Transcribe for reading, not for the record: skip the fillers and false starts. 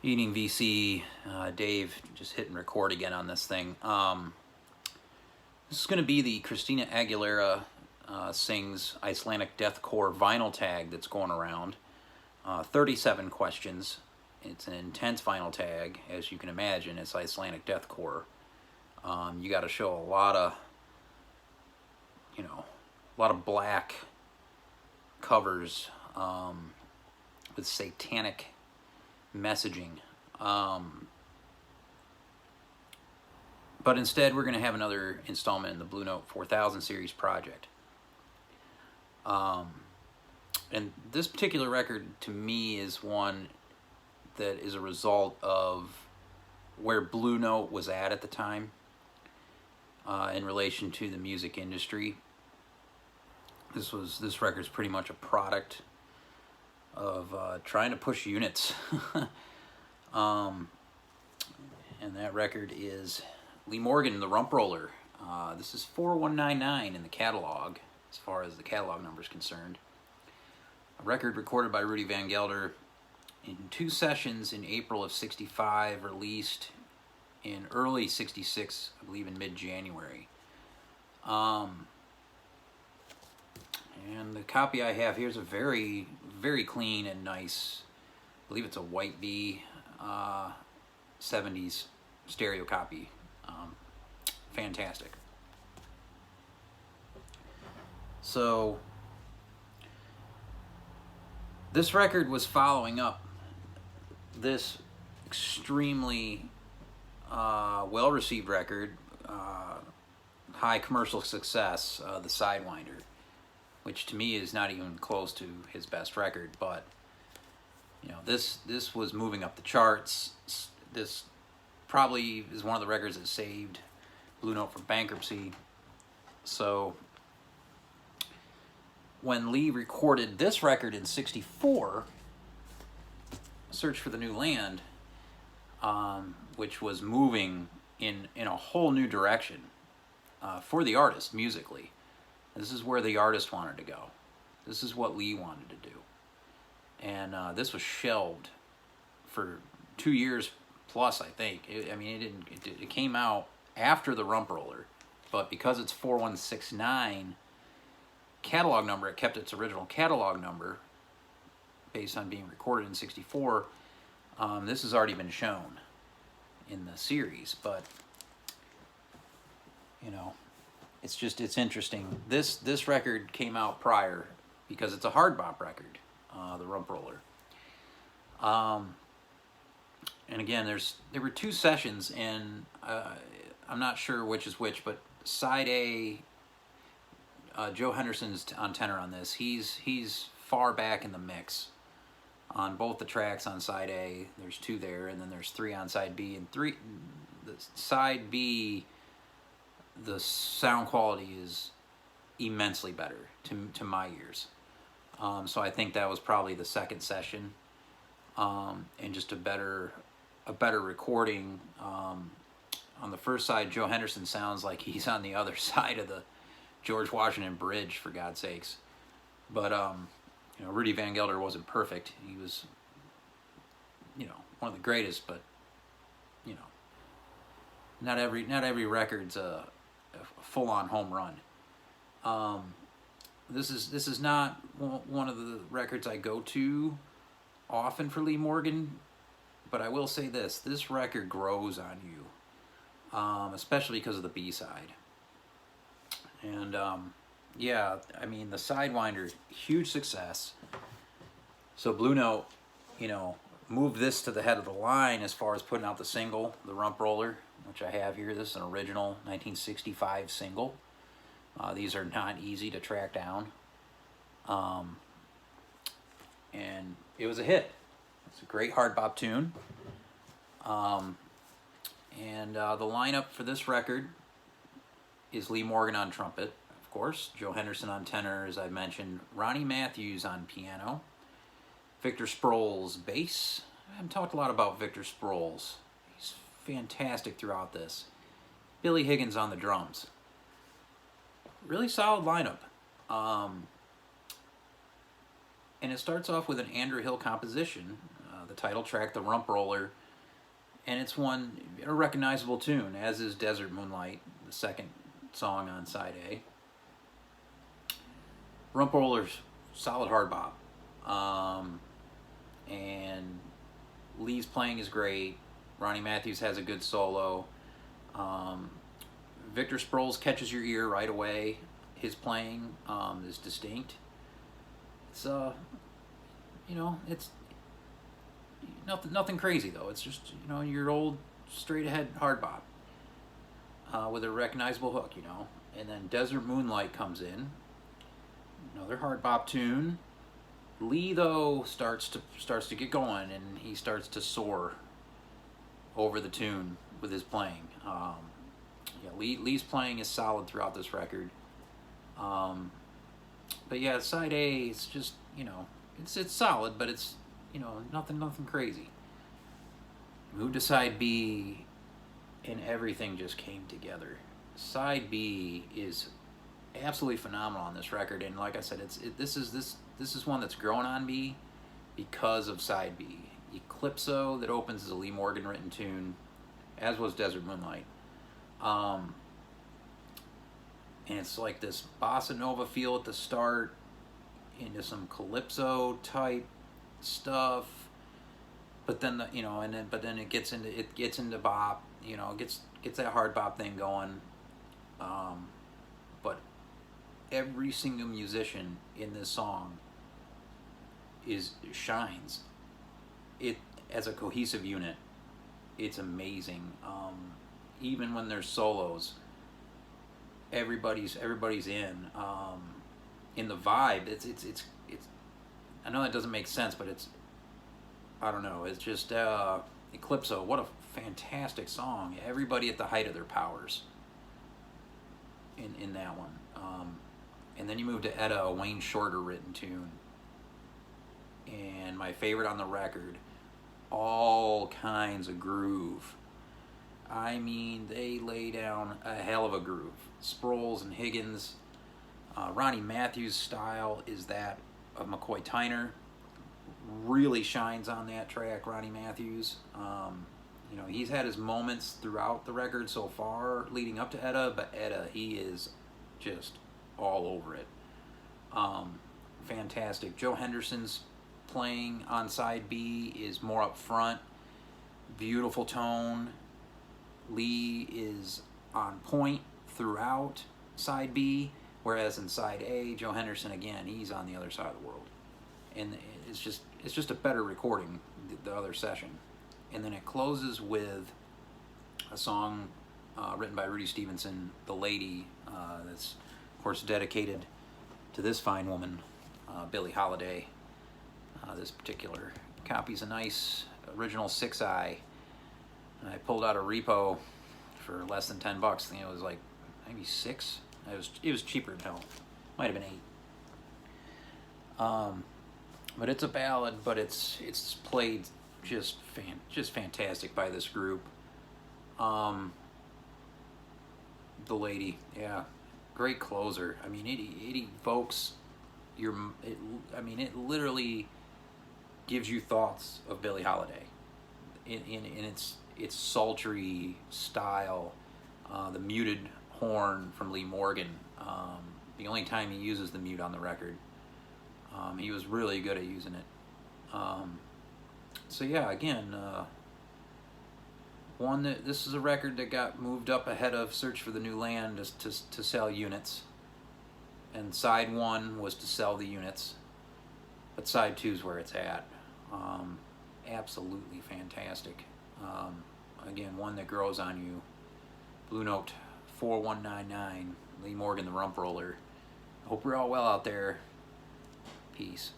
Eating VC, Dave just hitting record again on this thing. This is going to be the Christina Aguilera Sings Icelandic Deathcore vinyl tag that's going around. 37 questions. It's an intense vinyl tag, as you can imagine. It's Icelandic Deathcore. You got to show a lot of, black covers with satanic messaging. But instead, we're going to have another installment in the Blue Note 4000 series project. And this particular record, to me, is one that is a result of where Blue Note was at the time in relation to the music industry. This record's pretty much a product of trying to push units. And that record is Lee Morgan, the Rump Roller. This is 4199 in the catalog, as far as the catalog number is concerned. A record recorded by Rudy Van Gelder in 2 sessions in April of '65, released in early '66, I believe in mid-January. And the copy I have here is a very, very clean and nice, I believe it's a White B 70s stereo copy. Fantastic. So this record was following up this extremely well-received record, high commercial success, the Sidewinder, which to me is not even close to his best record, but this was moving up the charts. This probably is one of the records that saved Blue Note from bankruptcy. So when Lee recorded this record in '64, Search for the New Land, which was moving in a whole new direction for the artist musically. This is where the artist wanted to go. This is what Lee wanted to do. And this was shelved for 2 years plus, I think. It came out after the Rump Roller, but because it's 4169 catalog number, it kept its original catalog number based on being recorded in '64. This has already been shown in the series, but it's interesting. This record came out prior because it's a hard bop record, the Rump Roller. And again, there were 2 sessions, and I'm not sure which is which, but side A, Joe Henderson's on tenor on this. He's far back in the mix on both the tracks on side A. There's 2 there, and then there's 3 on side B. And the side B, the sound quality is immensely better to my ears. So I think that was probably the second session, and just a better recording. On the first side, Joe Henderson sounds like he's on the other side of the George Washington Bridge, for God's sakes. But Rudy Van Gelder wasn't perfect. He was, one of the greatest, but not every record's a full-on home run. This is not one of the records I go to often for Lee Morgan, but I will say this record grows on you, especially because of the B-side. And the Sidewinder, huge success. So Blue Note, moved this to the head of the line as far as putting out the single, the Rump Roller, which I have here. This is an original 1965 single. These are not easy to track down. And it was a hit. It's a great hard bop tune. The lineup for this record is Lee Morgan on trumpet, of course, Joe Henderson on tenor, as I mentioned, Ronnie Matthews on piano, Victor Sproles bass. I haven't talked a lot about Victor Sproles. He's fantastic throughout this. Billy Higgins on the drums. Really solid lineup. And it starts off with an Andrew Hill composition the title track, the Rump Roller, and it's a recognizable tune, as is Desert Moonlight, the second song on side A. Rump Roller's solid hard bop, and Lee's playing is great. Ronnie Matthews has a good solo. Victor Sproles catches your ear right away. His playing is distinct. It's it's nothing crazy though. It's just your old straight ahead hard bop with a recognizable hook. And then Desert Moonlight comes in, another hard bop tune. Lee though starts to get going, and he starts to soar over the tune with his playing. Lee's playing is solid throughout this record. But yeah, side A, it's just it's solid, but it's nothing crazy. Moved to side B, and everything just came together. Side B is absolutely phenomenal on this record, and like I said, this is one that's grown on me because of side B. Eclipso, that opens, is a Lee Morgan written tune, as was Desert Moonlight. And it's like this bossa nova feel at the start, into some calypso type stuff, but then it gets into bop, gets that hard bop thing going. But every single musician in this song shines. It as a cohesive unit. It's amazing. Even when there's solos, everybody's in the vibe. It's I know that doesn't make sense, but I don't know. It's just Eclipso. What a fantastic song. Everybody at the height of their powers in that one. And then you move to Etta, a Wayne Shorter written tune, and my favorite on the record, all kinds of groove. I mean, they lay down a hell of a groove. Sproles and Higgins. Ronnie Matthews' style is that of McCoy Tyner. Really shines on that track, Ronnie Matthews. He's had his moments throughout the record so far leading up to Etta, but Etta, he is just all over it. Fantastic. Joe Henderson's playing on side B is more up front. Beautiful tone. Lee is on point throughout side B, whereas in side A, Joe Henderson, again, he's on the other side of the world. And it's just a better recording, the other session. And then it closes with a song written by Rudy Stevenson, The Lady, that's, of course, dedicated to this fine woman, Billie Holiday. This particular copy's a nice original 6i. I pulled out a repo for less than $10. It was like maybe 6. It was cheaper than hell. Might have been 8. But it's a ballad, but it's played just fantastic by this group. The Lady, yeah, great closer. I mean, it evokes it literally gives you thoughts of Billie Holiday in its sultry style, the muted horn from Lee Morgan, the only time he uses the mute on the record. He was really good at using it. So yeah, again, this is a record that got moved up ahead of Search for the New Land to sell units, and side 1 was to sell the units, but side 2 is where it's at. Absolutely fantastic. Again, one that grows on you. Blue Note 4199, Lee Morgan, the Rump Roller. Hope you're all well out there. Peace.